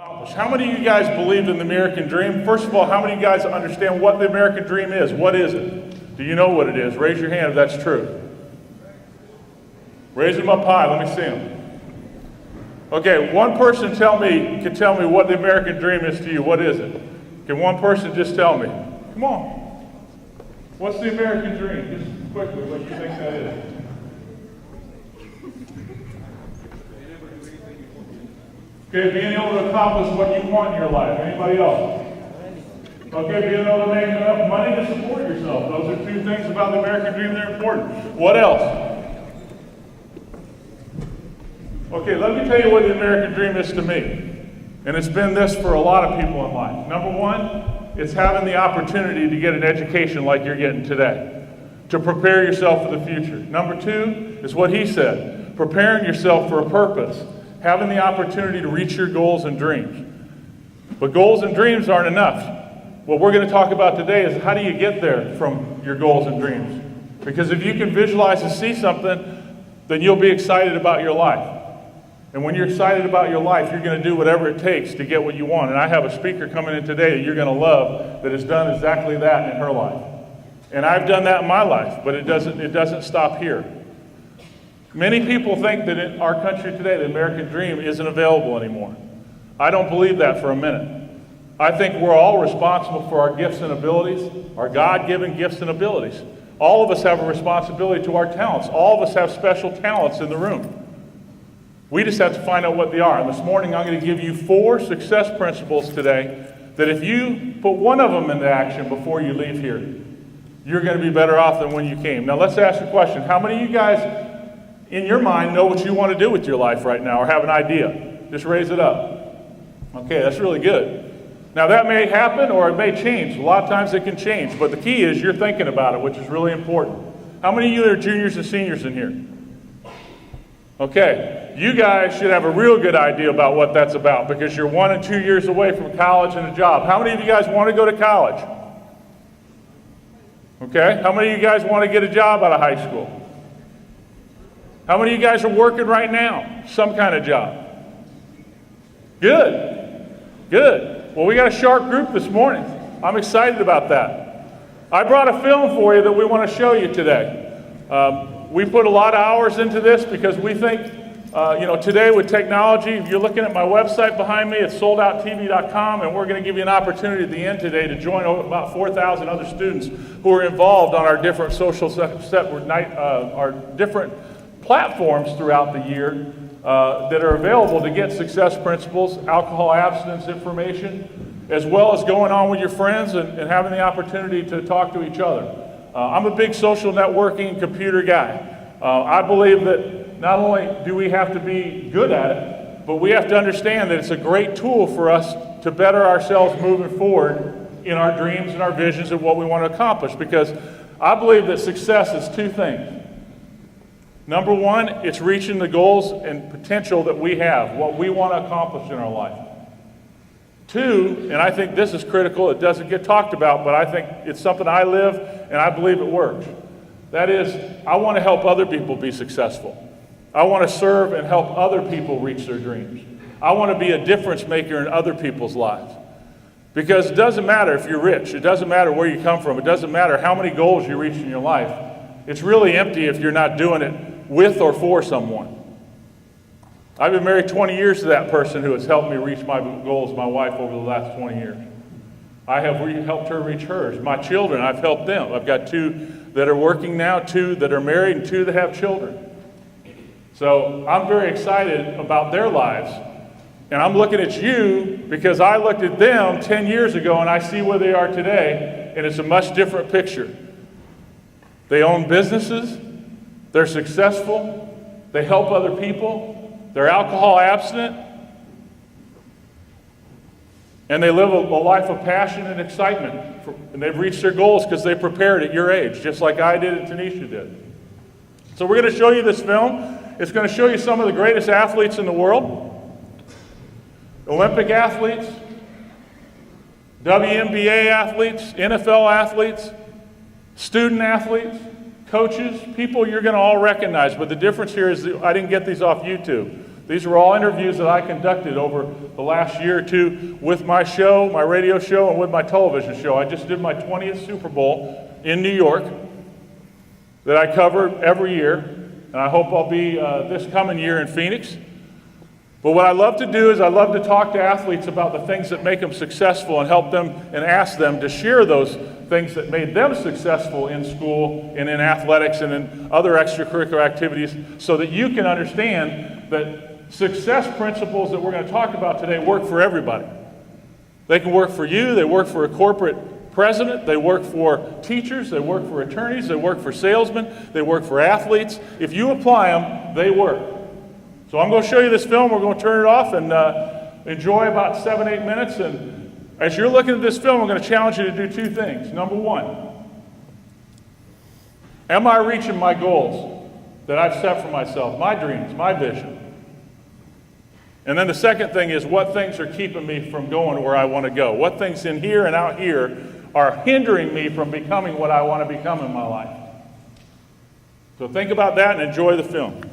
How many of you guys believe in the American dream? First of all, how many of you guys understand what the American dream is? What is it? Do you know what it is? Raise your hand if that's true. Raise them up high. Let me see them. Okay, one person can tell me what the American dream is to you. What is it? Can one person just tell me? Come on. What's the American dream? Just quickly, what do you think that is? Okay, being able to accomplish what you want in your life. Anybody else? Okay, being able to make enough money to support yourself. Those are two things about the American dream that are important. What else? Okay, let me tell you what the American dream is to me. And it's been this for a lot of people in life. Number one, it's having the opportunity to get an education like you're getting today, to prepare yourself for the future. Number two is what he said, preparing yourself for a purpose, having the opportunity to reach your goals and dreams. But goals and dreams aren't enough. What we're going to talk about today is how do you get there from your goals and dreams? Because if you can visualize and see something, then you'll be excited about your life. And when you're excited about your life, you're going to do whatever it takes to get what you want. And I have a speaker coming in today that you're going to love that has done exactly that in her life. And I've done that in my life, but it doesn't stop here. Many people think that in our country today, the American dream isn't available anymore. I don't believe that for a minute. I think we're all responsible for our gifts and abilities, our God-given gifts and abilities. All of us have a responsibility to our talents. All of us have special talents in the room. We just have to find out what they are. And this morning, I'm going to give you 4 success principles today that if you put one of them into action before you leave here, you're going to be better off than when you came. Now, let's ask a question. How many of you guys in your mind know what you want to do with your life right now or have an idea? Just raise it up. Okay, that's really good. Now that may happen or it may change. A lot of times it can change, but the key is you're thinking about it, which is really important. How many of you are juniors and seniors in here? Okay, you guys should have a real good idea about what that's about because you're 1 and 2 years away from college and a job. How many of you guys want to go to college? Okay, how many of you guys want to get a job out of high school? How many of you guys are working right now? Some kind of job. Good. Good. Well, we got a sharp group this morning. I'm excited about that. I brought a film for you that we want to show you today. We put a lot of hours into this because we think, today with technology, if you're looking at my website behind me, it's soldouttv.com, and we're going to give you an opportunity at the end today to join about 4,000 other students who are involved on our different social our different platforms throughout the year that are available to get success principles, alcohol abstinence information, as well as going on with your friends and having the opportunity to talk to each other. I'm a big social networking computer guy. I believe that not only do we have to be good at it, but we have to understand that it's a great tool for us to better ourselves moving forward in our dreams and our visions of what we want to accomplish. Because I believe that success is 2 things. Number one, it's reaching the goals and potential that we have, what we want to accomplish in our life. 2, and I think this is critical, it doesn't get talked about, but I think it's something I live and I believe it works. That is, I want to help other people be successful. I want to serve and help other people reach their dreams. I want to be a difference maker in other people's lives. Because it doesn't matter if you're rich, it doesn't matter where you come from, it doesn't matter how many goals you reach in your life. It's really empty if you're not doing it with or for someone. I've been married 20 years to that person who has helped me reach my goals, my wife, over the last 20 years. I have helped her reach hers. My children, I've helped them. I've got 2 that are working now, 2 that are married, and 2 that have children. So I'm very excited about their lives. And I'm looking at you because I looked at them 10 years ago and I see where they are today, and it's a much different picture. They own businesses, they're successful, they help other people, they're alcohol abstinent, and they live a life of passion and excitement. And they've reached their goals because they prepared at your age, just like I did and Tanisha did. So we're going to show you this film. It's going to show you some of the greatest athletes in the world. Olympic athletes, WNBA athletes, NFL athletes, student athletes, coaches, people you're going to all recognize. But the difference here is that I didn't get these off YouTube. These are all interviews that I conducted over the last year or two with my show, my radio show, and with my television show. I just did my 20th Super Bowl in New York that I cover every year, and I hope I'll be this coming year in Phoenix. But what I love to do is I love to talk to athletes about the things that make them successful and help them and ask them to share those things that made them successful in school and in athletics and in other extracurricular activities, so that you can understand that success principles that we're going to talk about today work for everybody. They can work for you, they work for a corporate president, they work for teachers, they work for attorneys, they work for salesmen, they work for athletes. If you apply them, they work. So I'm going to show you this film. We're going to turn it off and enjoy about 7-8 minutes. And as you're looking at this film, I'm going to challenge you to do two things. Number one, am I reaching my goals that I've set for myself, my dreams, my vision? And then the second thing is, what things are keeping me from going where I want to go? What things in here and out here are hindering me from becoming what I want to become in my life? So think about that and enjoy the film.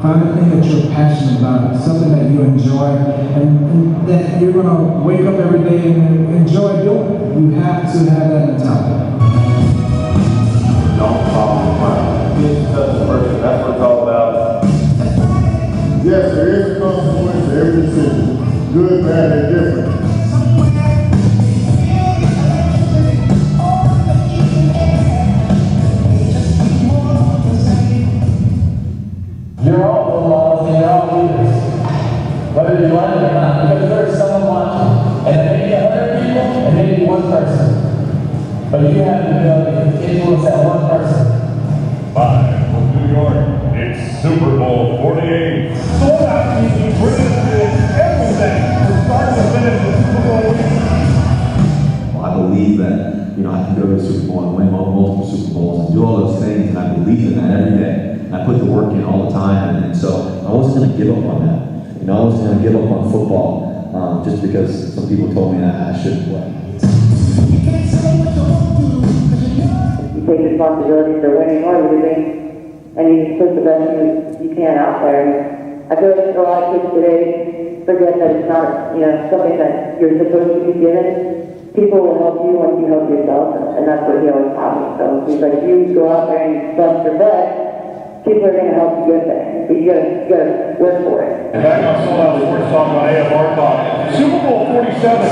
Find a thing that you're passionate about, something that you enjoy, and that you're going to wake up every day and enjoy doing. You have to have that mentality. Don't follow the money. This doesn't work. That's what it's all about. Yes, there is a consequence to every decision, good, bad, and different. You're all role models and you're all leaders, whether you like it or not, because there's someone watching, and it may be 100 people, and maybe one person, but you have the ability to influence that one person. Live from New York, it's Super Bowl 48. Sold Out TV brings everything from start to finish of Super Bowl week. I believe that, I can go to the Super Bowl and win multiple Super Bowls and do all those things, and I believe in that every day. I put the work in all the time, and so I wasn't going to give up on that. I wasn't going to give up on football just because some people told me that I shouldn't play. You take responsibility for winning or losing, and you just put the best you can out there. I feel like a lot of kids today forget that it's not, something that you're supposed to be given. People will help you once you help yourself, and that's what he always taught me. So he's like, you go out there and bust your butt, people are gonna help you get there, but you gotta work for it. And back on Sold Out Sports Talk by AFR Talk, Super Bowl 47.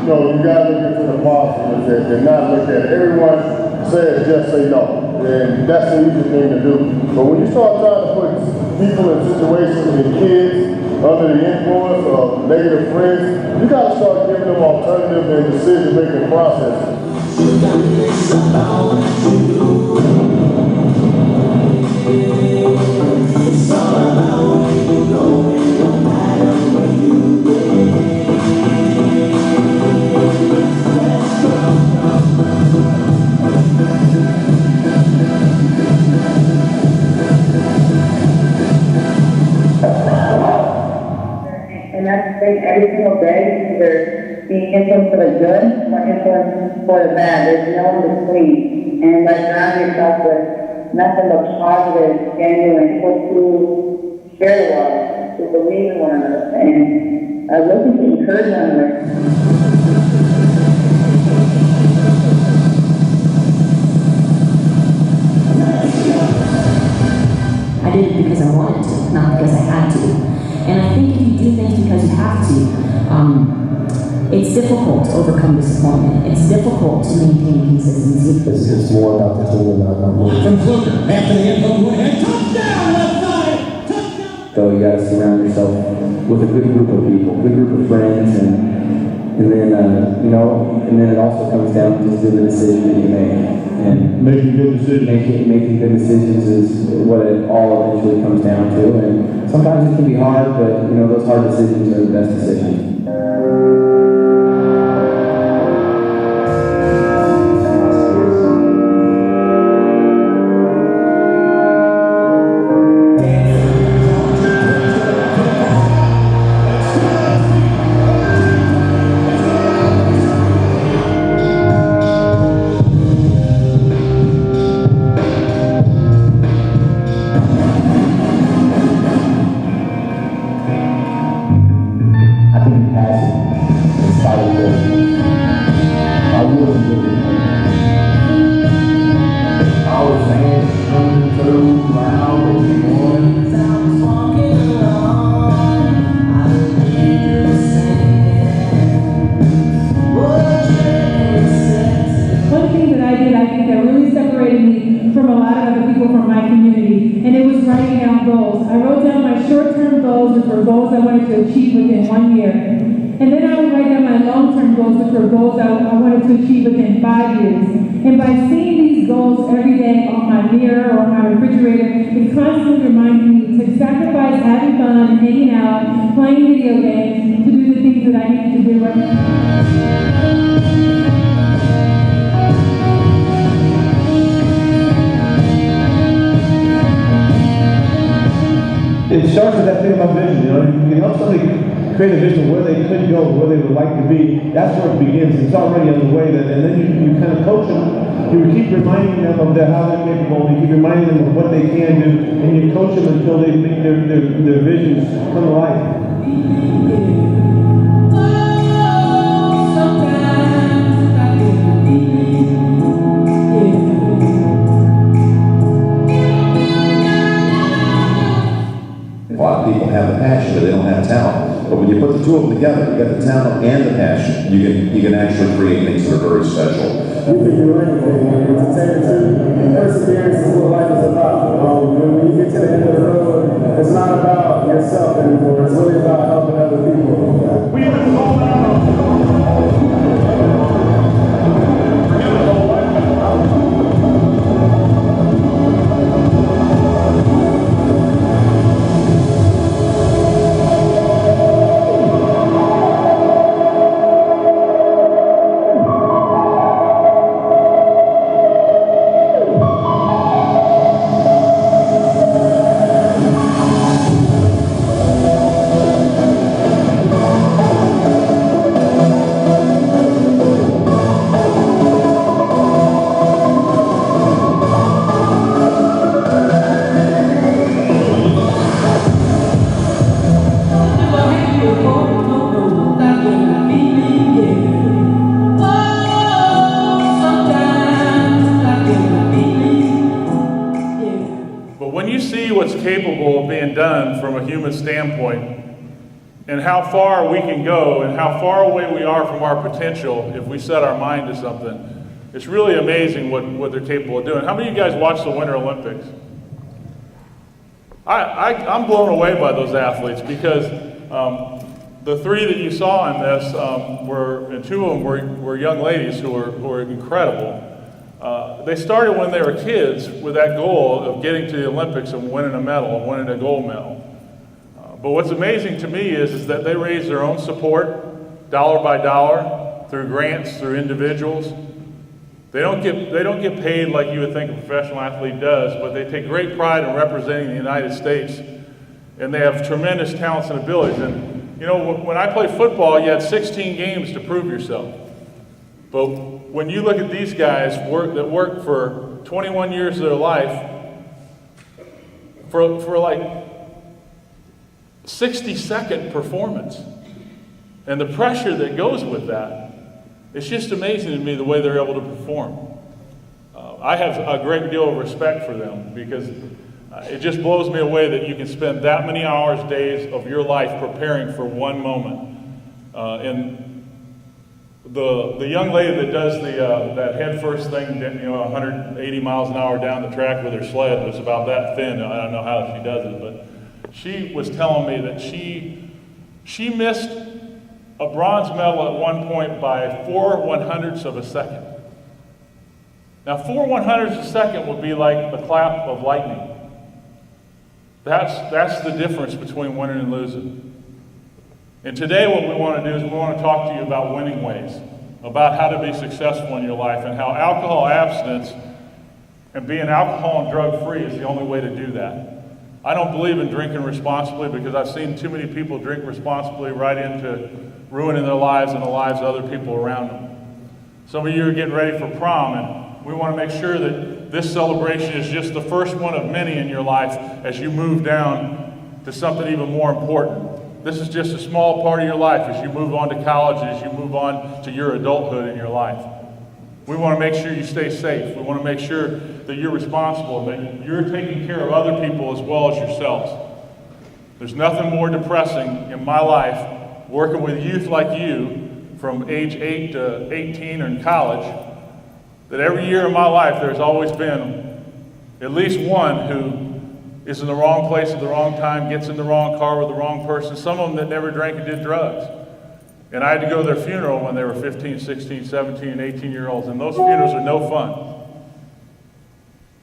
You know, you gotta look into the positive and not look at it. Everyone says just say no. And that's the easy thing to do. But when you start trying to put people in situations and kids under the influence of negative friends, you gotta start giving them alternative and decision-making processes. It's all about what you know, it don't matter where you live. Let's go. And that's the thing, every single day, either being influenced for the good or influenced for the bad. There's no in between. And like surround yourself with nothing but positive, genuine, people who share love, who believe in one another, and looking to encourage one another. I did it because I wanted to, not because I had to. And I think if you do things because you have to, it's difficult to overcome disappointment. It's difficult to maintain consistency. It's more about the team than about me. From Kluger, after the end zone, ahead, touchdown, left side, touchdown. So you gotta surround yourself with a good group of people, good group of friends, and then and then it also comes down to the decision that you make. And Making good decisions. making good decisions is what it all eventually comes down to. And sometimes it can be hard, but those hard decisions are the best decisions. And by seeing these goals every day on my mirror or my refrigerator, it constantly reminds me to sacrifice having fun, hanging out, playing video games, to do the things that I need to do. It starts with that thing about vision. You can help somebody create a vision of where they could go, where they would like to be. That's where it begins. It's already on the way. And then you kind of coach them. You keep reminding them of how they're capable. You keep reminding them of what they can do, and you coach them until they make their visions come to life. A lot of people have the passion, but they don't have talent. But when you put the two of them together, you got the talent and the passion. You can actually create things that are very special. You can do anything. Entertainment, perseverance is what life is about. When you get to the end of the road, it's not about yourself anymore. It's really about helping other people. We have to hold capable of being done from a human standpoint, and how far we can go and how far away we are from our potential if we set our mind to something. It's really amazing what they're capable of doing. How many of you guys watch the Winter Olympics? I'm blown away by those athletes because the three that you saw in this and two of them were young ladies who were incredible. They started when they were kids with that goal of getting to the Olympics and winning a medal and winning a gold medal. But what's amazing to me is that they raise their own support, dollar by dollar, through grants, through individuals. They don't get paid like you would think a professional athlete does, but they take great pride in representing the United States, and they have tremendous talents and abilities. And you know, when I played football, you had 16 games to prove yourself. But when you look at these guys that work for 21 years of their life for like 60-second performance, and the pressure that goes with that, it's just amazing to me the way they're able to perform. I have a great deal of respect for them because it just blows me away that you can spend that many hours, days of your life preparing for one moment. And the young lady that does that head first thing, 180 miles an hour down the track with her sled was about that thin. I don't know how she does it, but she was telling me that she missed a bronze medal at one point by 4/100ths of a second. Now 4/100ths of a second would be like a clap of lightning. That's the difference between winning and losing. And today what we want to do is we want to talk to you about winning ways, about how to be successful in your life, and how alcohol abstinence and being alcohol and drug free is the only way to do that. I don't believe in drinking responsibly because I've seen too many people drink responsibly right into ruining their lives and the lives of other people around them. Some of you are getting ready for prom, and we want to make sure that this celebration is just the first one of many in your life as you move down to something even more important. This is just a small part of your life as you move on to college, as you move on to your adulthood in your life. We want to make sure you stay safe. We want to make sure that you're responsible, that you're taking care of other people as well as yourselves. There's nothing more depressing in my life working with youth like you from age 8 to 18 or in college, that every year of my life there's always been at least one who is in the wrong place at the wrong time, gets in the wrong car with the wrong person, some of them that never drank and did drugs. And I had to go to their funeral when they were 15, 16, 17, and 18-year-olds, and those funerals are no fun.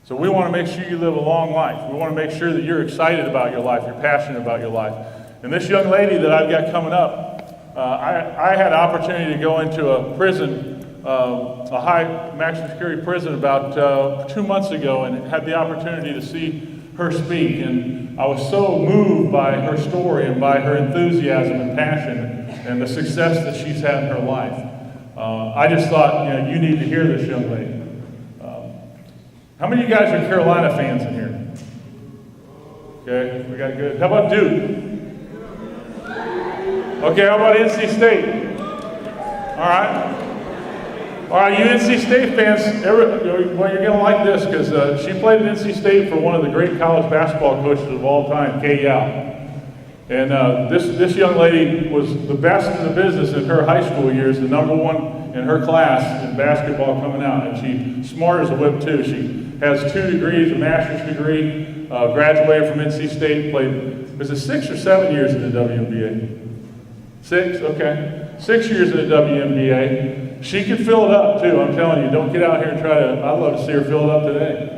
So we want to make sure you live a long life. We want to make sure that you're excited about your life, you're passionate about your life. And this young lady that I've got coming up, I had an opportunity to go into a prison, a high maximum security prison about 2 months ago, and had the opportunity to see her speak. And I was so moved by her story and by her enthusiasm and passion and the success that she's had in her life. I just thought, you need to hear this young lady. How many of you guys are Carolina fans in here? Okay, we got good. How about Duke? Okay, how about NC State? All right. All right, you NC State fans, well, you're going to like this because she played at NC State for one of the great college basketball coaches of all time, Kay Yow. And this young lady was the best in the business in her high school years, the #1 in her class in basketball coming out. And she's smart as a whip too. She has 2 degrees, a master's degree, graduated from NC State, played, was it 6 or 7 years in the WNBA? 6, okay. 6 years in the WNBA. She can fill it up too, I'm telling you. Don't get out here and try to, I'd love to see her fill it up today.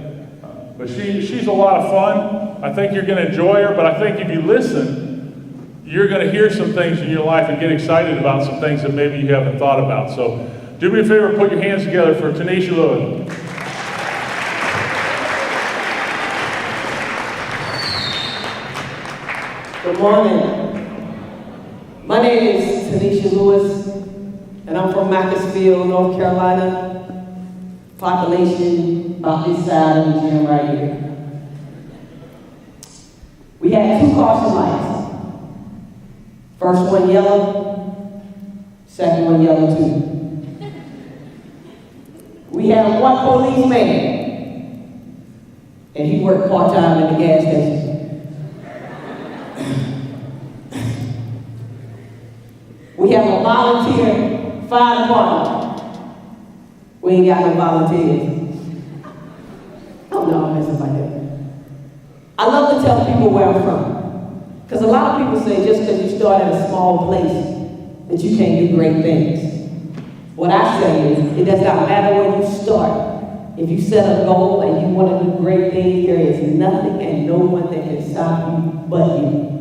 But she's a lot of fun. I think you're going to enjoy her, but I think if you listen, you're going to hear some things in your life and get excited about some things that maybe you haven't thought about. So do me a favor, put your hands together for Tanisha Lewis. Good morning. My name is Tanisha Lewis, and I'm from Macclesfield, North Carolina. Population about this side of the gym right here. We had 2 caution lights. First one yellow, second one yellow too. We had 1 policeman, and he worked part-time at the gas station. fire department. We ain't got no volunteers. Oh no, I'm messing like that. I love to tell people where I'm from. Because a lot of people say just because you start at a small place that you can't do great things. What I say is, it does not matter where you start. If you set a goal and you want to do great things, there is nothing and no one that can stop you but you.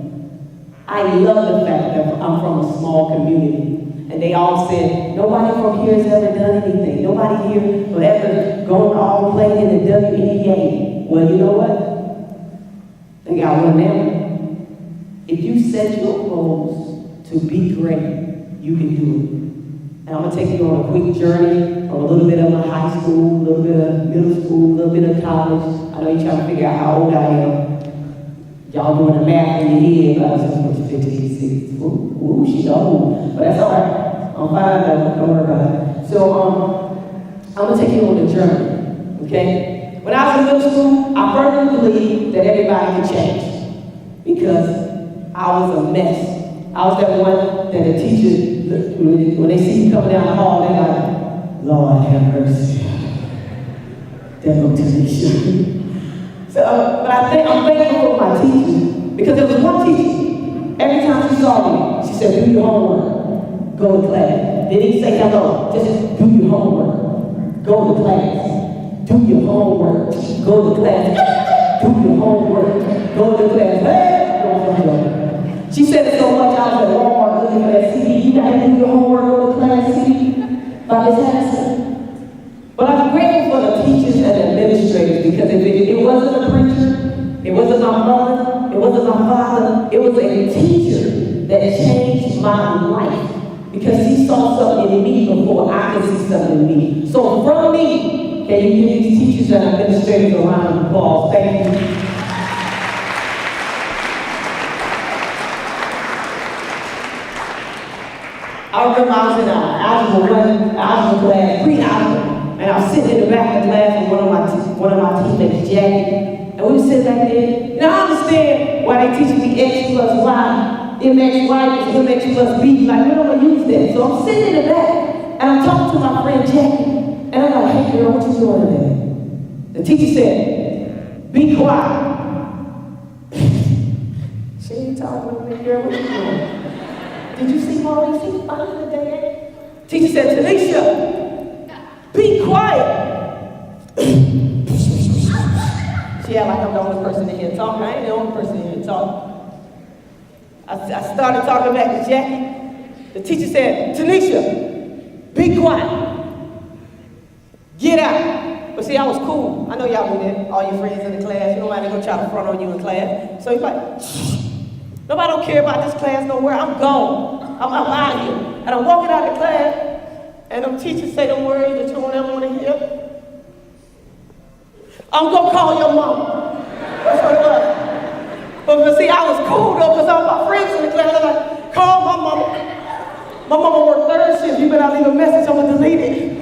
I love the fact that I'm from a small community. And they all said, nobody from here has ever done anything. Nobody here will ever go all play in the WNBA. Well, you know what? They got one now. If you set your goals to be great, you can do it. And I'm going to take you on a quick journey from a little bit of my high school, a little bit of middle school, a little bit of college. I know you're trying to figure out how old I am. Y'all doing the math in your head, but I was just 15, 16. Ooh, she's old. But that's all right. I'm fine, though. Don't worry about it. So, I'm going to take you on a journey, okay? When I was in middle school, I firmly believed that everybody could change because I was a mess. I was that one that the teacher, when they see you coming down the hall, they're like, Lord have mercy. There go Tanisha. So, but I'm thankful for my teachers, because there was one teacher, every time she saw me, she said, do your homework, go to class. They didn't say hello, just do your homework, go to class. Do your homework, go to class. Do your homework, go to class. Hey, go. She said it so much, I was at Walmart looking for that CD. You gotta do your homework, go to class CD by Ms. Harrison. But I'm grateful for the teachers and administrators, because if it wasn't a preacher, it wasn't my mother, it wasn't my father, it was a teacher that changed my life. Because he saw something in me before I could see something in me. So from me, can you give these teachers and administrators a round of applause? Thank you. I remember I was in algebra class, pre-algebra, and I was sitting in the back of the class with one of my teammates, Jackie, and we were sitting back there. You know, I understand why they teaching me X plus Y, MX, Y is MX plus B, like, we don't want to use that. So I'm sitting in the back, and I'm talking to my friend Jackie, and I'm like, hey girl, what you doing today? The teacher said, be quiet. She ain't talking to me, girl, what you doing? Did you see Maurice? He was fine today. Teacher said, Tanisha, be quiet. She act like I'm the only person in here talking. I ain't the only person in here talking. I started talking back to Jackie. The teacher said, Tanisha, be quiet. Get out. But see, I was cool. I know y'all do that. All your friends in the class. Nobody gonna try to front on you in class. So he's like, shh. Nobody don't care about this class nowhere. I'm gone. I'm out here. And I'm walking out of the class, and them teachers say them words that you don't ever want to hear. I'm gonna call your mama. That's what it was. But see, I was cool though, because all my friends in the class, they're like, call my mama. My mama worked third shift. You better leave a message, I'm gonna delete it.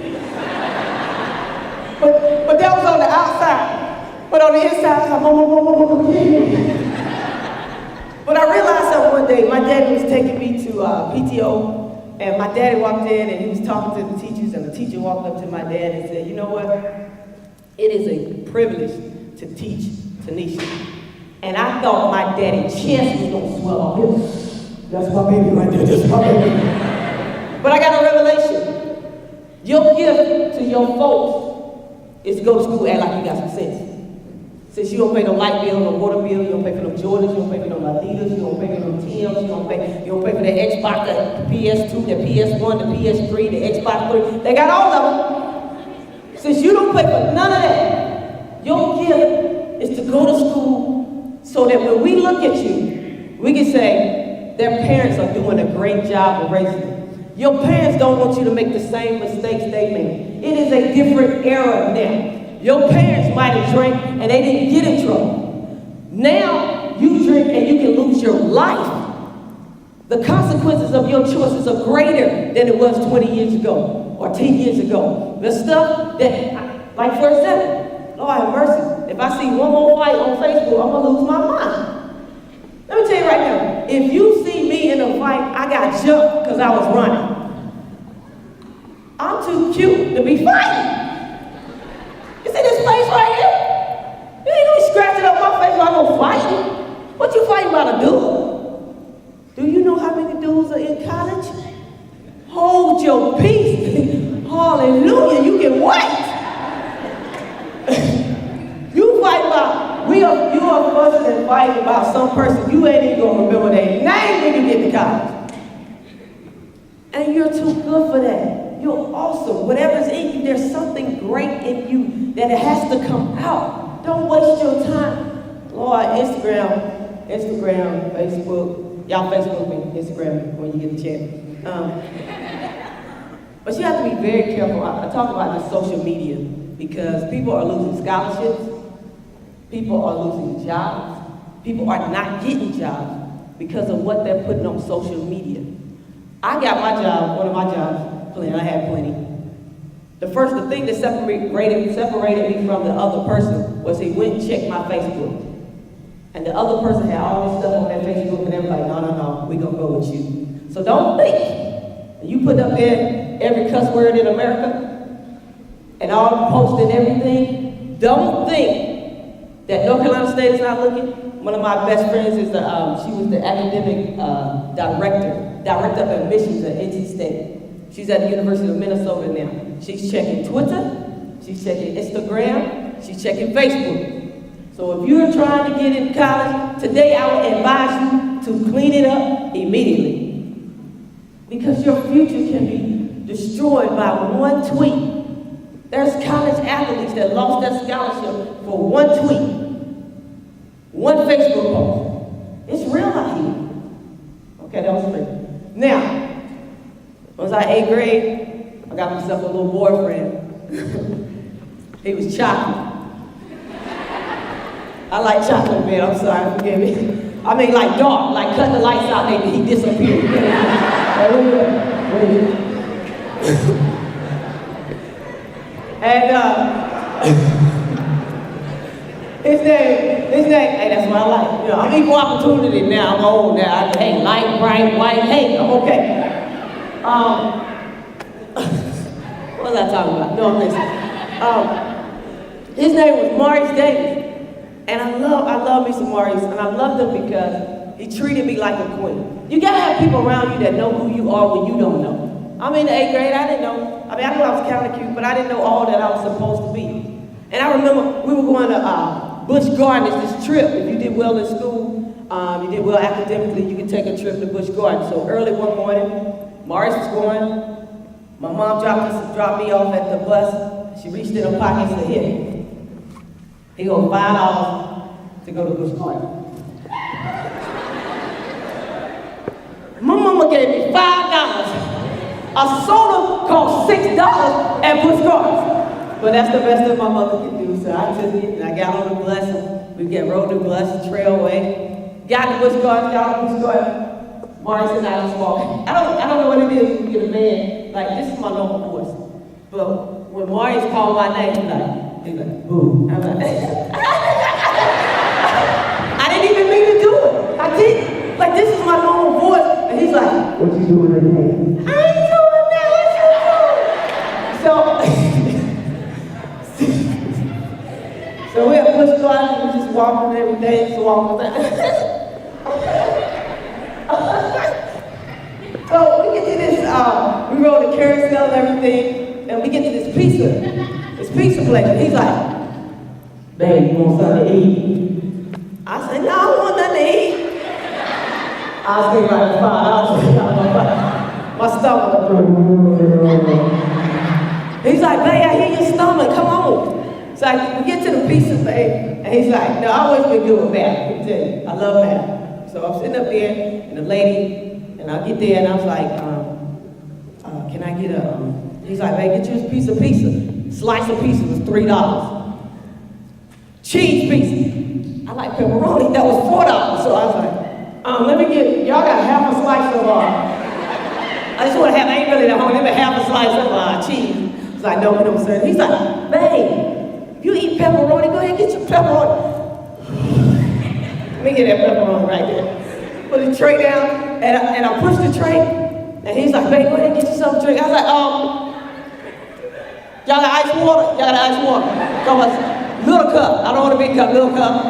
But that was on the outside. But on the inside, I was like, But I realized that one day, my daddy was taking me to PTO, and my daddy walked in and he was talking to the teachers, and the teacher walked up to my dad and said, you know what? It is a privilege to teach Tanisha. And I thought my daddy's chest was gonna swell off. That's my baby right there, that's my baby. But I got a revelation. Your gift to your folks is to go to school and act like you got some sense. Since you don't pay no light bill, no water bill, you don't pay for no Jordans, you don't pay for no Adidas, you don't pay for no Tims, you don't pay for the Xbox, the PS2, the PS1, the PS3, the Xbox 3. They got all of them. Since you don't pay for none of that, your gift is to go to school so that when we look at you, we can say their parents are doing a great job of raising them. Your parents don't want you to make the same mistakes they made. It is a different era now. Your parents might have drank and they didn't get in trouble. Now you drink and you can lose your life. The consequences of your choices are greater than it was 20 years ago or 10 years ago. The stuff that, like for example, Lord have mercy, if I see one more fight on Facebook, I'm gonna lose my mind. Let me tell you right now, if you see me in a fight, I got jumped because I was running. I'm too cute to be fighting. You see this face right here? You ain't gonna be scratching up my face while I'm gonna fight. What you fighting about, a dude? Do you know how many dudes are in college? Hold your peace. Hallelujah, you can wait. You fight about, you are fussing and fighting about some person you ain't even gonna remember their name when you get to college. And you're too good for that. You're awesome. Whatever's in you, there's something great in you that it has to come out. Don't waste your time. Lord, Instagram, Facebook. Y'all Facebook me, Instagram when you get the chance. But you have to be very careful. I talk about this social media because people are losing scholarships. People are losing jobs. People are not getting jobs because of what they're putting on social media. I got my job, one of my jobs, plenty. I had plenty. The thing that separated me from the other person was he went and checked my Facebook. And the other person had all this stuff on their Facebook and they were like, no, we gonna go with you. So don't think, you put up there every cuss word in America and all the posts and everything, don't think that North Carolina State is not looking. One of my best friends is she was the academic director of admissions at NC State. She's at the University of Minnesota now. She's checking Twitter, she's checking Instagram, she's checking Facebook. So if you're trying to get in college, today I would advise you to clean it up immediately. Because your future can be destroyed by one tweet. There's college athletes that lost their scholarship for one tweet, one Facebook post. It's real out here. Okay, that was free. Now, when I was in 8th grade, I got myself a little boyfriend. He was chocolate. I like chocolate, man. I'm sorry, forgive me. I mean, like dark, like cut the lights out and he disappeared. And his name, hey, that's what I like. You know, I'm equal opportunity now. I'm old now. Hey, light, bright, white, hey, I'm okay. What was I talking about? No, listen. His name was Maurice Davis. And I love me some Maurice, and I loved him because he treated me like a queen. You gotta have people around you that know who you are when you don't know. I'm in the 8th grade, I didn't know. I knew I was kind of cute, but I didn't know all that I was supposed to be. And I remember we were going to Busch Gardens, this trip. If you did well in school, you did well academically, you could take a trip to Busch Gardens. So early one morning, Maurice was going. My mom dropped me off at the bus. She reached in her pocket and said, here. He owed $5 to go to Busch Gardens. My mama gave me $5. A soda cost $6 at Busch Gardens. But that's the best that my mother could do. So I took it and I got on the bus. We rode the bus, Trailway. Got to Busch Gardens, got on Busch Gardens. Maurice and I was walking. I don't know what it is when you get a man. Like, this is my normal voice. But when Maurice called my name, he's like, boo. I'm like, I didn't even mean to do it. I didn't. Like, this is my normal voice. And he's like, what you doing again? I ain't doing that. What you doing? So we at Busch Gardens, we just walking every day, just walking. So we get to this, we rode the carousel and everything, and we get to this pizza place, and he's like, babe, you want something to eat? I said, no, I don't want nothing to eat. I was thinking about $5. My stomach. He's like, babe, I hear your stomach, come on. So we get to the pizza thing, and he's like, no, I've always been good with math. Let me tell you, I love math. So I'm sitting up there, and the lady, and I get there, and I was like, can I get he's like, babe, get you a piece of pizza. Slice of pizza was $3. Cheese pizza. I like pepperoni, that was $4. So I was like, let me get, y'all got half a slice of, I just want to have, I ain't really that hungry, let me half a slice of cheese. He's like, no, we don't serve. He's like, babe, if you eat pepperoni, go ahead and get your pepperoni. Let me get that pepperoni right there. Put the tray down, and I pushed the tray, and he's like, babe, go ahead and get you something to drink. I was like, Y'all got ice water? Y'all got ice water? Come on, little cup. I don't want a big cup, little cup.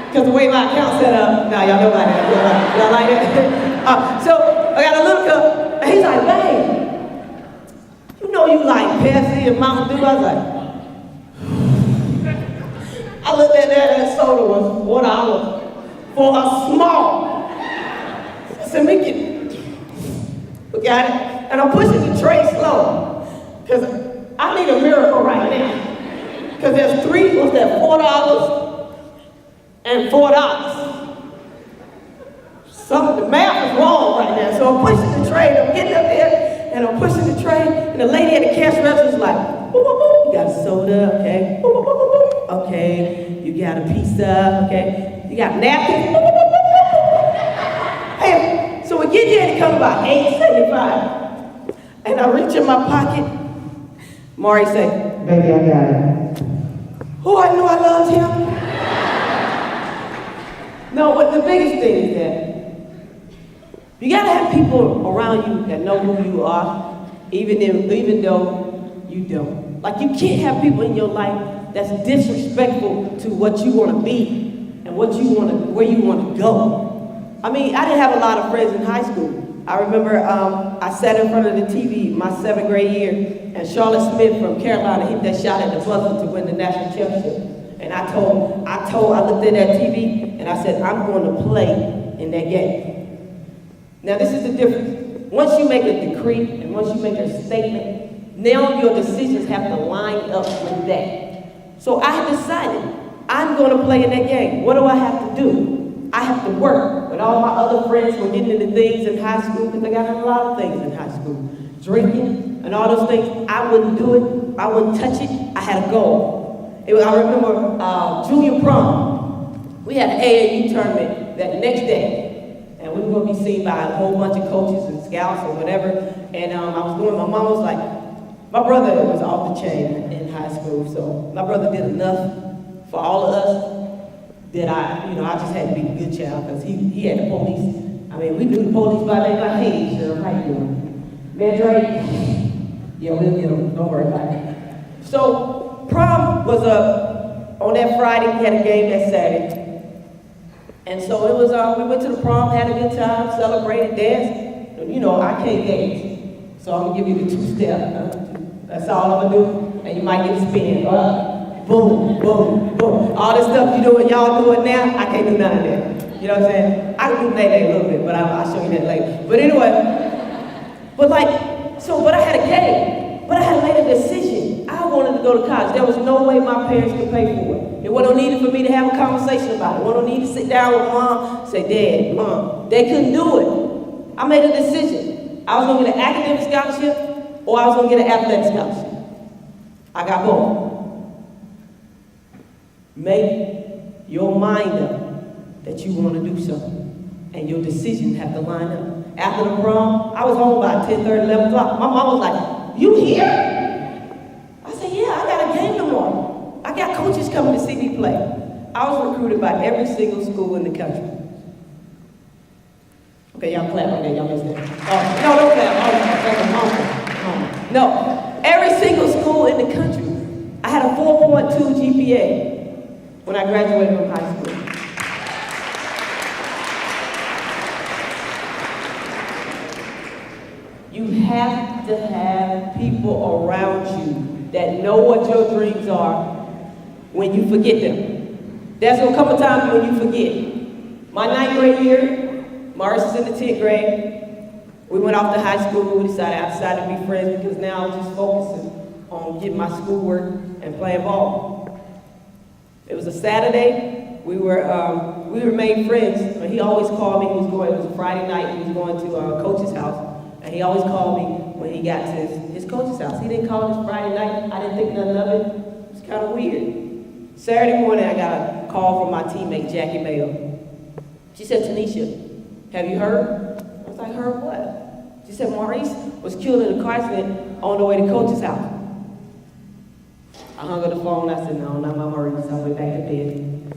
Because the way my account's set up, nah, y'all know about that. Y'all like that? So I got a little cup, and he's like, babe, you know you like Pepsi and Mountain Dew? I was like, I looked at that soda was $1 for a small. I said, make it. We got it. And I'm pushing the tray slow. Because I need a miracle right now. Because there's $4 and $4. The math is wrong right now. So I'm pushing the tray, and I'm getting up there, and I'm pushing the tray, and the lady at the cash register is like, boop, boop, boop. You got a soda, okay? Boop, boop, boop, boop, boop. Okay, you got a pizza, okay? You got napkins. Boop, boop, boop, boop, boop. Hey, so we get here and it comes about $8.75. And I reach in my pocket. Maury say, baby, I got it. Oh, I knew I loved him. No, but the biggest thing is that you gotta have people around you that know who you are, even though you don't. Like you can't have people in your life that's disrespectful to what you want to be and where you want to go. I mean, I didn't have a lot of friends in high school. I remember I sat in front of the TV my 7th grade year, and Charlotte Smith from Carolina hit that shot at the buzzer to win the national championship. And I looked at that TV and I said, I'm going to play in that game. Now this is the difference. Once you make a decree and once you make a statement, now your decisions have to line up with that. So I have decided I'm going to play in that game. What do I have to do? I have to work. When all my other friends were getting into things in high school, because I got into a lot of things in high school, drinking and all those things, I wouldn't do it. I wouldn't touch it. I had a goal. I remember junior prom. We had an AAU tournament that next day, and we were going to be seen by a whole bunch of coaches and scouts or whatever. And my mom was like, my brother was off the chain in high school, so my brother did enough for all of us that I just had to be a good child because he had the police. I mean, we knew the police by name, like, hey, Sheriff, how you doing? Man, Drake? Yeah, we'll get him. Don't worry about it. So prom was on that Friday. We had a game that Saturday, and so it was. We went to the prom, had a good time, celebrated, danced. You know, I can't dance, so I'm gonna give you the 2-step. That's all I'm gonna do, and you might get a spin. Boom, boom, boom. All this stuff y'all do it now. I can't do none of that. You know what I'm saying? I can do nae a little bit, but I'll show you that later. But anyway, but I had a game, but I had made a decision. I wanted to go to college. There was no way my parents could pay for it. It wasn't needed for me to have a conversation about it. It wasn't needed to sit down with mom, say, Dad, Mom. They couldn't do it. I made a decision. I was gonna get an academic scholarship, or I was gonna get an athletic scholarship. I got both. Make your mind up that you want to do something, and your decisions have to line up. After the prom, I was home by 10:30, 11 o'clock. My mom was like, you here? I said, yeah, I got a game tomorrow. I got coaches coming to see me play. I was recruited by every single school in the country. Okay, y'all clap right there, y'all missed that. Oh, no, don't clap. No, every single school in the country. I had a 4.2 GPA when I graduated from high school. You have to have people around you that know what your dreams are when you forget them. There's gonna come a time when you forget. My 9th grade year, Morris is in the 10th grade. We went off to high school. I decided to be friends because now I'm just focusing on getting my schoolwork and playing ball. It was a Saturday. We remained friends. But he always called me. It was a Friday night. He was going to coach's house. And he always called me when he got to his coach's house. He didn't call this Friday night. I didn't think nothing of it. It was kind of weird. Saturday morning, I got a call from my teammate, Jackie Mayo. She said, Tanisha, have you heard? I was like, heard what? She said, Maurice was killed in a car accident on the way to coach's house. I hung up the phone. I said, no, not my Maurice. I went back to bed.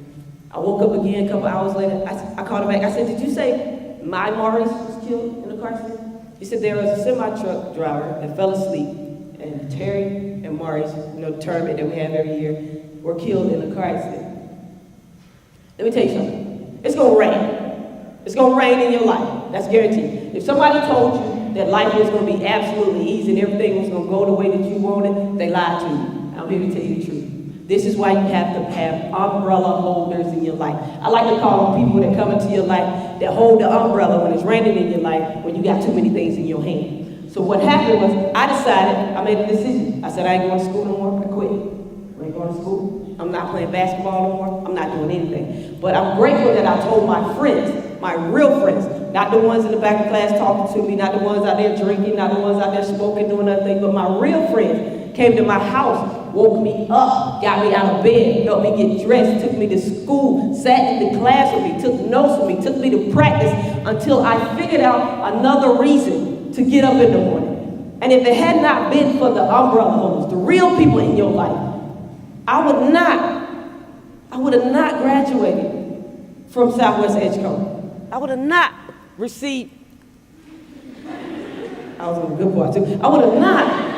I woke up again a couple hours later. I called her back. I said, did you say my Maurice was killed in a car accident? He said there was a semi-truck driver that fell asleep, and Terry and and Mari's, tournament that we have every year, were killed in a car accident. Let me tell you something. It's gonna rain. It's gonna rain in your life. That's guaranteed. If somebody told you that life was gonna be absolutely easy and everything was gonna go the way that you wanted, they lied to you. I'm here to tell you the truth. This is why you have to have umbrella holders in your life. I like to call them people that come into your life that hold the umbrella when it's raining in your life, when you got too many things in your hand. So what happened was, I made a decision. I said, I ain't going to school no more, I quit. I ain't going to school. I'm not playing basketball no more. I'm not doing anything. But I'm grateful that I told my friends, my real friends, not the ones in the back of class talking to me, not the ones out there drinking, not the ones out there smoking, doing other things, but my real friends came to my house, woke me up, got me out of bed, helped me get dressed, took me to school, sat in the class with me, took notes with me, took me to practice until I figured out another reason to get up in the morning. And if it had not been for the umbrella holders, the real people in your life, I would have not graduated from Southwest Edgecombe. I would have not received, I was on a good boy too, I would have not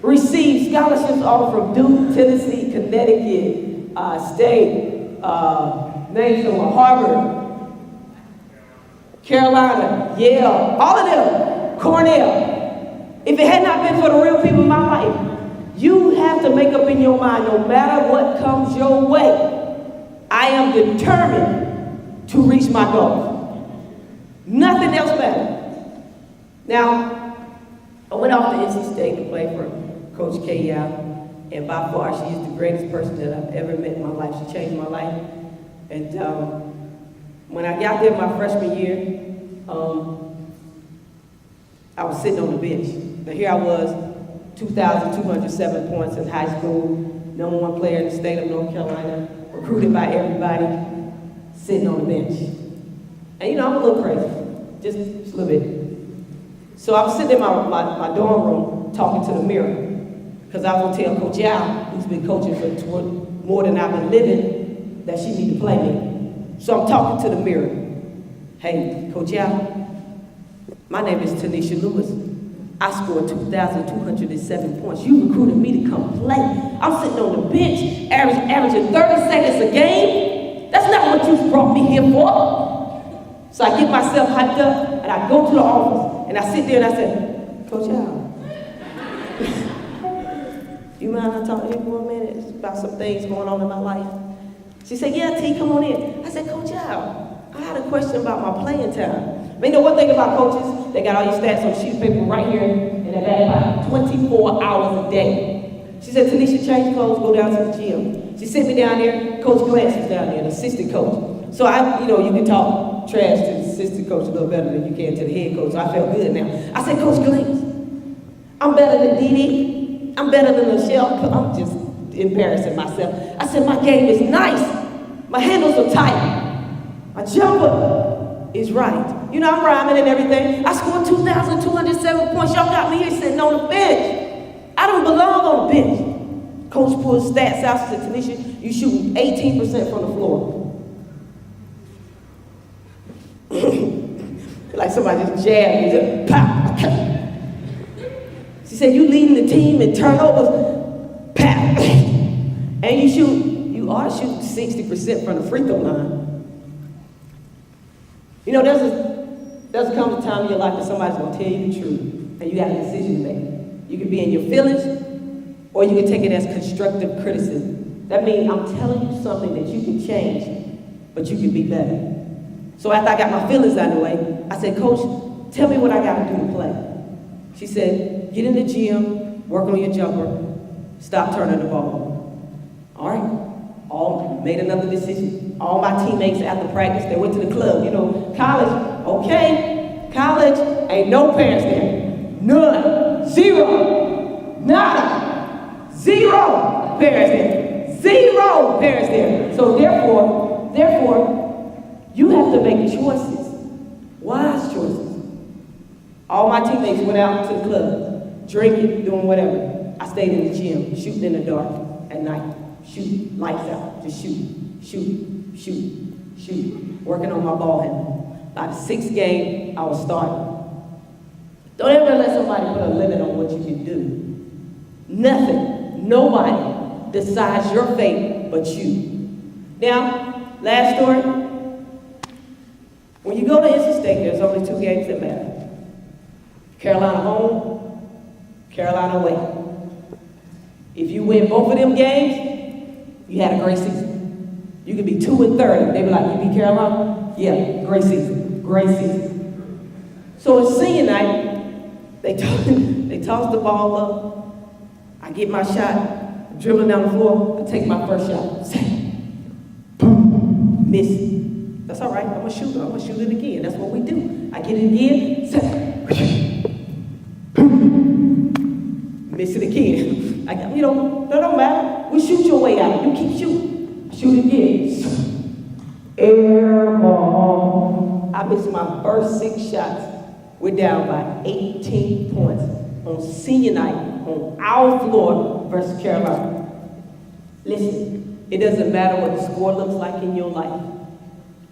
received scholarships all from Duke, Tennessee, Connecticut, State, names from Harvard, Carolina, Yale, all of them, Cornell. If it had not been for the real people in my life, you have to make up in your mind, no matter what comes your way, I am determined to reach my goals. Nothing else matters. Now, I went off to NC State to play for Coach K. Yao, and by far she is the greatest person that I've ever met in my life. She changed my life. And when I got there my freshman year, I was sitting on the bench. Now here I was, 2,207 points in high school, #1 player in the state of North Carolina, recruited by everybody, sitting on the bench. And I'm a little crazy, just a little bit. So I was sitting in my dorm room talking to the mirror, because I was gonna tell Coach Yao, who's been coaching for more than I've been living, that she need to play me. So I'm talking to the mirror. Hey, Coach Yao, my name is Tanisha Lewis. I scored 2,207 points. You recruited me to come play. I'm sitting on the bench, averaging 30 seconds a game. That's not what you brought me here for. So I get myself hyped up, and I go to the office, and I sit there and I said, Coach Yao, you mind I talk to you for a minute about some things going on in my life? She said, yeah, T, come on in. I said, Coach Yao, I had a question about my playing time. One thing about coaches, they got all your stats on a sheet of paper right here in their back pocket, 24 hours a day. She said, Tanisha, change clothes, go down to the gym. She sent me down there, Coach Glantz was down there, the assistant coach. So you can talk trash to the assistant coach a little better than you can to the head coach, so I felt good now. I said, Coach Glantz, I'm better than Dee Dee, I'm better than Michelle, I'm just embarrassing myself. I said, my game is nice, my handles are tight, my jumper is right. I'm rhyming and everything. I scored 2,207 points. Y'all got me here sitting on the bench. I don't belong on the bench. Coach pulled stats out and said, Tanisha, you shooting 18% from the floor. Like somebody just jabbed me, just pop. She said, you leading the team in turnovers, pop. And you are shooting 60% from the free throw line. There's come a time in your life that somebody's going to tell you the truth, and you got a decision to make. You can be in your feelings, or you can take it as constructive criticism. That means I'm telling you something that you can change, but you can be better. So after I got my feelings out of the way, I said, Coach, tell me what I got to do to play. She said, get in the gym, work on your jumper, stop turning the ball. All right, made another decision. All my teammates after practice, they went to the club. College, okay. College, ain't no parents there. None. Zero. Nada. Zero parents there. Zero parents there. So therefore, you have to make choices. Wise choices. All my teammates went out to the club, drinking, doing whatever. I stayed in the gym, shooting in the dark at night. Shoot, lights out, just shoot, working on my ball handle. By the 6th game, I was starting. Don't ever let somebody put a limit on what you can do. Nothing, nobody decides your fate but you. Now, last story. When you go to NC State, there's only 2 games that matter. Carolina home, Carolina away. If you win both of them games, you had a great season. You could be 2-30. They be like, you beat Carolina? Yeah, great season, great season. So it's senior night, they toss the ball up, I get my shot, dribbling down the floor, I take my first shot. Boom, miss it. That's all right, I'm gonna shoot it again. That's what we do. I get it again, boom, miss it again. That don't matter. We shoot your way out. You keep shooting. Shoot it again. Air ball. I missed my first 6 shots. We're down by 18 points on senior night on our floor versus Carolina. Listen, it doesn't matter what the score looks like in your life.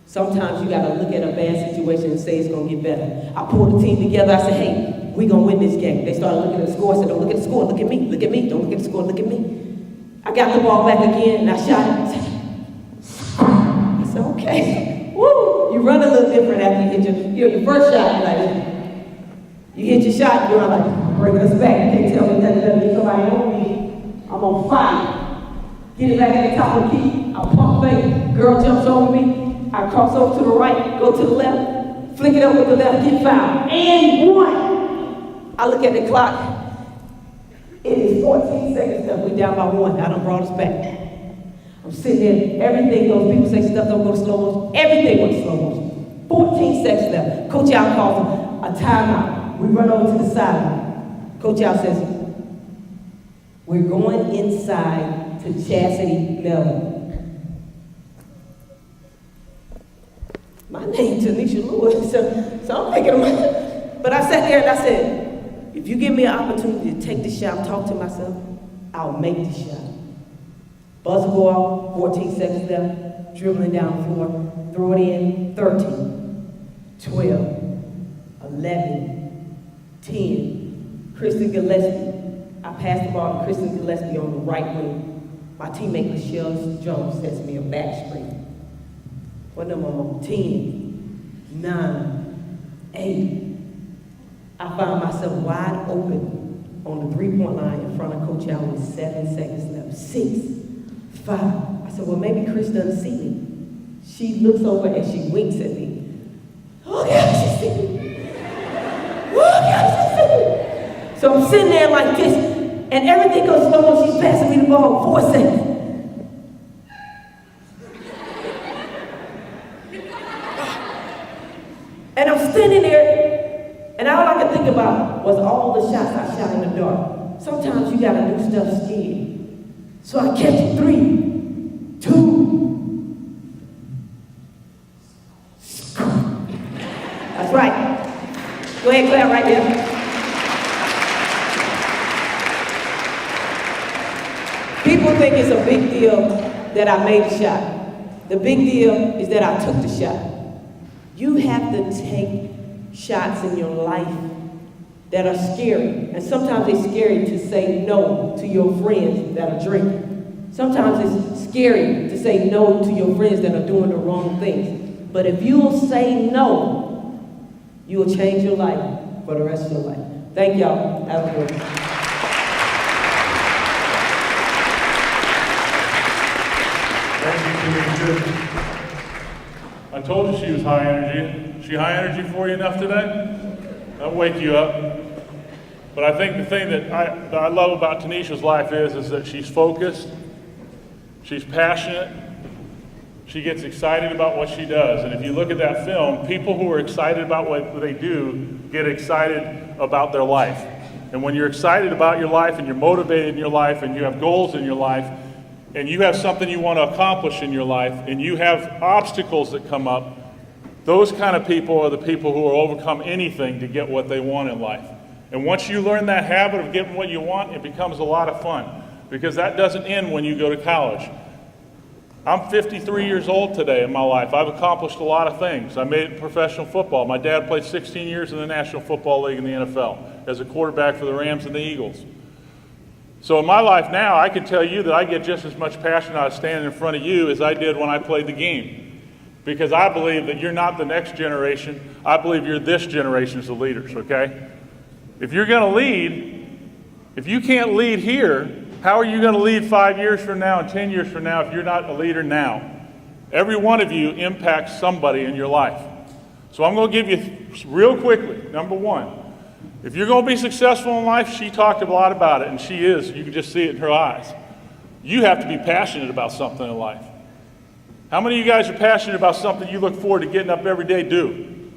Sometimes you gotta look at a bad situation and say it's gonna get better. I pulled the team together, I said, hey, we gonna win this game. They started looking at the score, I said, don't look at the score, look at me, don't look at the score, look at me. I got the ball back again and I shot it. I said, okay, woo! You run a little different after you hit your first shot, you hit your shot, you're like, bring us back. You can't tell me nothing, somebody on me. I'm on fire. Get it back at the top of the key, I pump fake, girl jumps over me. I cross over to the right, go to the left, flick it up with the left, get fouled, and 1. I look at the clock. It is 14 seconds left. We're down by 1. I done brought us back. I'm sitting there. Everything goes. People say stuff don't go to slow motion. Everything goes to slow motion. 14 seconds left. Coach Al calls a timeout. We run over to the sideline. Coach Al says, we're going inside to Chastity Melvin. My name's Tanisha Lewis, so I'm thinking, but I sat there and I said, if you give me an opportunity to take the shot and talk to myself, I'll make the shot. Buzzer ball, 14 seconds left, dribbling down the floor, throw it in, 13, 12, 11, 10. Kristen Gillespie, I passed the ball to Kristen Gillespie on the right wing. My teammate Michelle Jones sets me a back screen. What number am I on? 10, 9, 8. I found myself wide open on the 3-point line in front of Coach Al with 7 seconds left. 6, 5. I said, well, maybe Chris doesn't see me. She looks over and she winks at me. Oh, yeah, she sees me. Oh, yeah, she sees me. So I'm sitting there like this, and everything goes slow. She's passing me the ball 4 seconds. And I'm standing there, and all I could think about was all the shots I shot in the dark. Sometimes you gotta do stuff scared. So I catch 3, 2. That's right. Go ahead, clap right there. People think it's a big deal that I made the shot. The big deal is that I took the shot. You have to take shots in your life that are scary. And sometimes it's scary to say no to your friends that are drinking. Sometimes it's scary to say no to your friends that are doing the wrong things. But if you'll say no, you'll change your life for the rest of your life. Thank y'all. Have a good one. I told you she was high energy. Is she high energy for you enough today? That'll wake you up. But I think the thing that I love about Tanisha's life is that she's focused, she's passionate, she gets excited about what she does. And if you look at that film, people who are excited about what they do get excited about their life. And when you're excited about your life and you're motivated in your life and you have goals in your life, and you have something you want to accomplish in your life, and you have obstacles that come up, those kind of people are the people who will overcome anything to get what they want in life. And once you learn that habit of getting what you want, it becomes a lot of fun, because that doesn't end when you go to college. I'm 53 years old today in my life. I've accomplished a lot of things. I made it in professional football. My dad played 16 years in the National Football League in the NFL as a quarterback for the Rams and the Eagles. So in my life now, I can tell you that I get just as much passion out of standing in front of you as I did when I played the game. Because I believe that you're not the next generation. I believe you're this generation's of leaders, okay? If you're going to lead, if you can't lead here, how are you going to lead 5 years from now and 10 years from now if you're not a leader now? Every one of you impacts somebody in your life. So I'm going to give you real quickly, number one, if you're going to be successful in life, she talked a lot about it, and she is. You can just see it in her eyes. You have to be passionate about something in life. How many of you guys are passionate about something you look forward to getting up every day to do?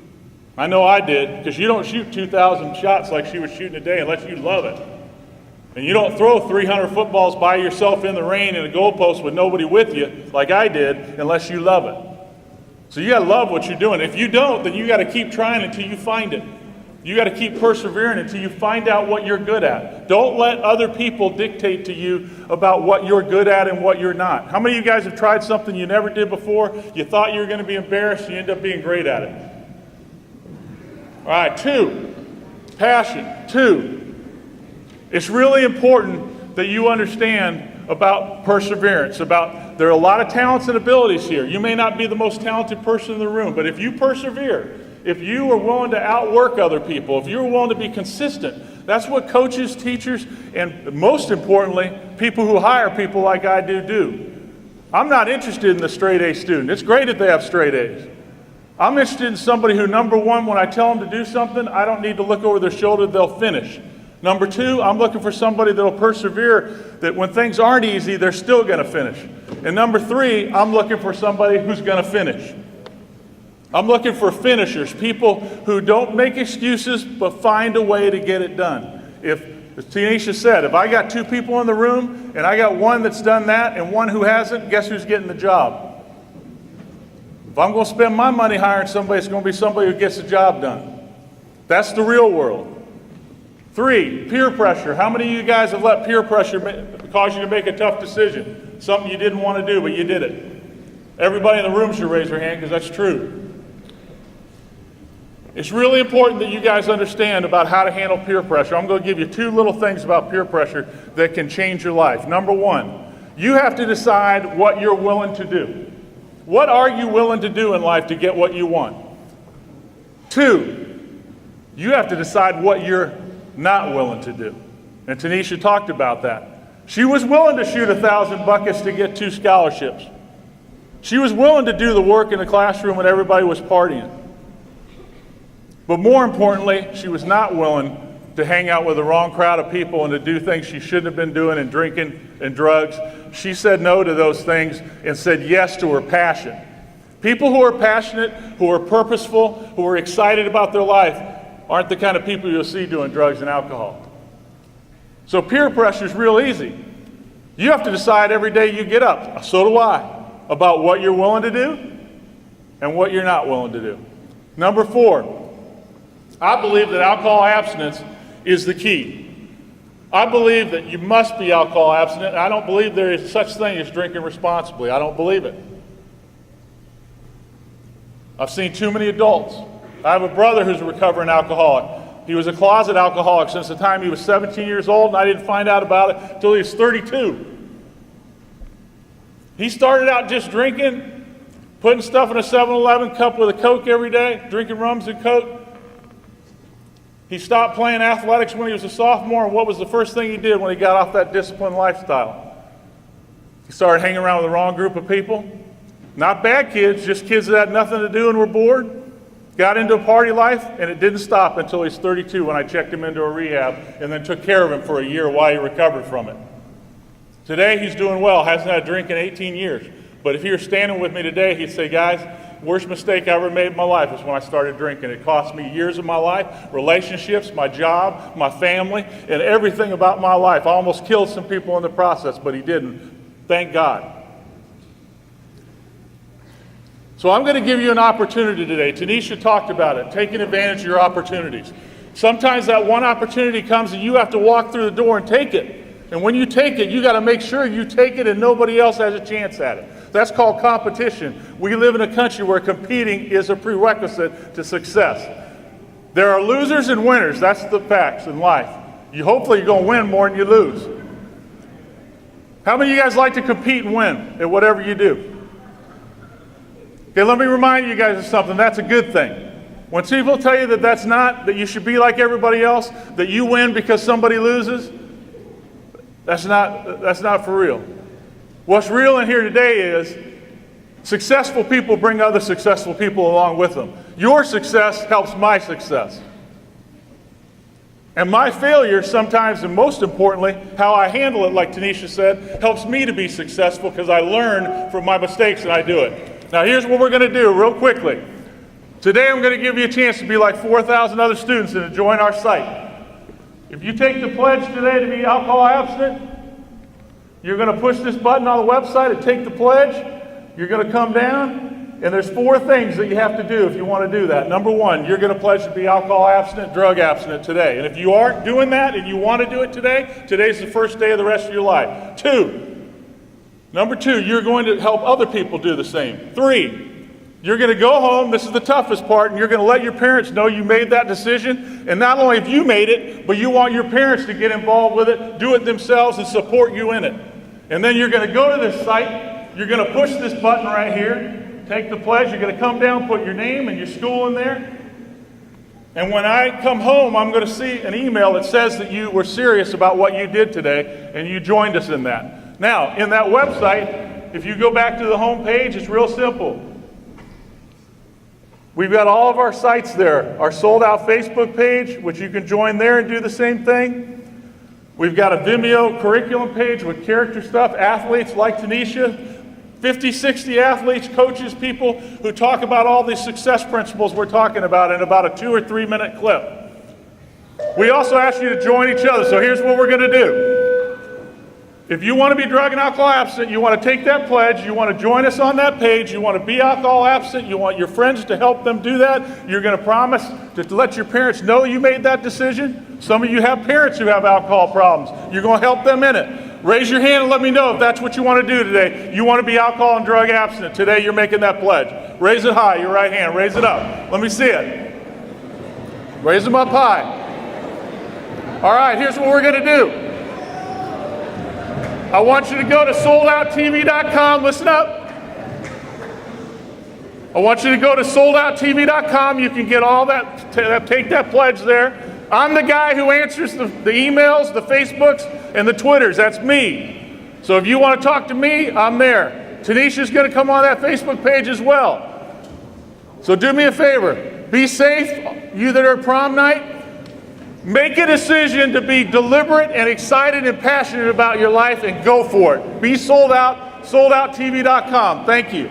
I know I did, because you don't shoot 2,000 shots like she was shooting a day unless you love it. And you don't throw 300 footballs by yourself in the rain in a goalpost with nobody with you like I did unless you love it. So you got to love what you're doing. If you don't, then you got to keep trying until you find it. You got to keep persevering until you find out what you're good at. Don't let other people dictate to you about what you're good at and what you're not. How many of you guys have tried something you never did before? You thought you were going to be embarrassed, you end up being great at it. All right, 2, passion. 2, it's really important that you understand about perseverance, there are a lot of talents and abilities here. You may not be the most talented person in the room, but if you persevere, if you are willing to outwork other people, if you're willing to be consistent, that's what coaches, teachers, and most importantly, people who hire people like I do. I'm not interested in the straight A student. It's great if they have straight A's. I'm interested in somebody who, number one, when I tell them to do something, I don't need to look over their shoulder, they'll finish. Number 2, I'm looking for somebody that'll persevere, that when things aren't easy, they're still going to finish. And number 3, I'm looking for somebody who's going to finish. I'm looking for finishers, people who don't make excuses but find a way to get it done. As Tanisha said, if I got 2 people in the room and I got one that's done that and one who hasn't, guess who's getting the job? If I'm going to spend my money hiring somebody, it's going to be somebody who gets the job done. That's the real world. 3, peer pressure. How many of you guys have let peer pressure cause you to make a tough decision? Something you didn't want to do, but you did it. Everybody in the room should raise their hand because that's true. It's really important that you guys understand about how to handle peer pressure. I'm going to give you 2 little things about peer pressure that can change your life. Number 1, you have to decide what you're willing to do. What are you willing to do in life to get what you want? 2, you have to decide what you're not willing to do. And Tanisha talked about that. She was willing to shoot 1,000 buckets to get 2 scholarships. She was willing to do the work in the classroom when everybody was partying. But more importantly, she was not willing to hang out with the wrong crowd of people and to do things she shouldn't have been doing and drinking and drugs. She said no to those things and said yes to her passion. People who are passionate, who are purposeful, who are excited about their life aren't the kind of people you'll see doing drugs and alcohol. So peer pressure is real easy. You have to decide every day you get up, so do I, about what you're willing to do and what you're not willing to do. Number 4, I believe that alcohol abstinence is the key. I believe that you must be alcohol abstinent. I don't believe there is such thing as drinking responsibly. I don't believe it. I've seen too many adults. I have a brother who's a recovering alcoholic. He was a closet alcoholic since the time he was 17 years old, and I didn't find out about it until he was 32. He started out just drinking, putting stuff in a 7-Eleven cup with a Coke every day, drinking rums and Coke. He stopped playing athletics when he was a sophomore, and what was the first thing he did when he got off that disciplined lifestyle? He started hanging around with the wrong group of people. Not bad kids, just kids that had nothing to do and were bored. Got into a party life, and it didn't stop until he was 32 when I checked him into a rehab and then took care of him for a year while he recovered from it. Today, he's doing well, hasn't had a drink in 18 years. But if he were standing with me today, he'd say, guys, worst mistake I ever made in my life was when I started drinking. It cost me years of my life, relationships, my job, my family, and everything about my life. I almost killed some people in the process, but he didn't. Thank God. So I'm going to give you an opportunity today. Tanisha talked about it, taking advantage of your opportunities. Sometimes that one opportunity comes and you have to walk through the door and take it. And when you take it, you got to make sure you take it and nobody else has a chance at it. That's called competition. We live in a country where competing is a prerequisite to success. There are losers and winners. That's the facts in life. Hopefully you're going to win more than you lose. How many of you guys like to compete and win at whatever you do? Okay, let me remind you guys of something. That's a good thing. When people tell you that that's not, that you should be like everybody else, that you win because somebody loses, that's not for real. What's real in here today is successful people bring other successful people along with them. Your success helps my success. And my failure sometimes, and most importantly, how I handle it, like Tanisha said, helps me to be successful because I learn from my mistakes and I do it. Now here's what we're going to do real quickly. Today I'm going to give you a chance to be like 4,000 other students and to join our site. If you take the pledge today to be alcohol abstinent, you're going to push this button on the website and take the pledge. You're going to come down. And there's 4 things that you have to do if you want to do that. Number 1, you're going to pledge to be alcohol abstinent, drug abstinent today. And if you aren't doing that and you want to do it today, today's the first day of the rest of your life. Number 2, you're going to help other people do the same. 3, you're going to go home, this is the toughest part, and you're going to let your parents know you made that decision. And not only have you made it, but you want your parents to get involved with it, do it themselves, and support you in it. And then you're going to go to this site, you're going to push this button right here, take the pledge, you're going to come down, put your name and your school in there. And when I come home, I'm going to see an email that says that you were serious about what you did today and you joined us in that. Now, in that website, if you go back to the home page, it's real simple. We've got all of our sites there. Our sold out Facebook page, which you can join there and do the same thing. We've got a Vimeo curriculum page with character stuff, athletes like Tanisha, 50, 60 athletes, coaches, people who talk about all these success principles we're talking about in about a 2 or 3 minute clip. We also ask you to join each other, so here's what we're going to do. If you want to be drug and alcohol abstinent, you want to take that pledge, you want to join us on that page, you want to be alcohol abstinent, you want your friends to help them do that, you're going to promise to let your parents know you made that decision. Some of you have parents who have alcohol problems. You're going to help them in it. Raise your hand and let me know if that's what you want to do today. You want to be alcohol and drug abstinent. Today you're making that pledge. Raise it high, your right hand. Raise it up. Let me see it. Raise them up high. All right, here's what we're going to do. I want you to go to soldouttv.com. Listen up. I want you to go to soldouttv.com. You can get all that, take that pledge there. I'm the guy who answers the emails, the Facebooks, and the Twitters. That's me. So if you want to talk to me, I'm there. Tanisha's going to come on that Facebook page as well. So do me a favor. Be safe, you that are at prom night. Make a decision to be deliberate and excited and passionate about your life and go for it. Be sold out, soldouttv.com. Thank you.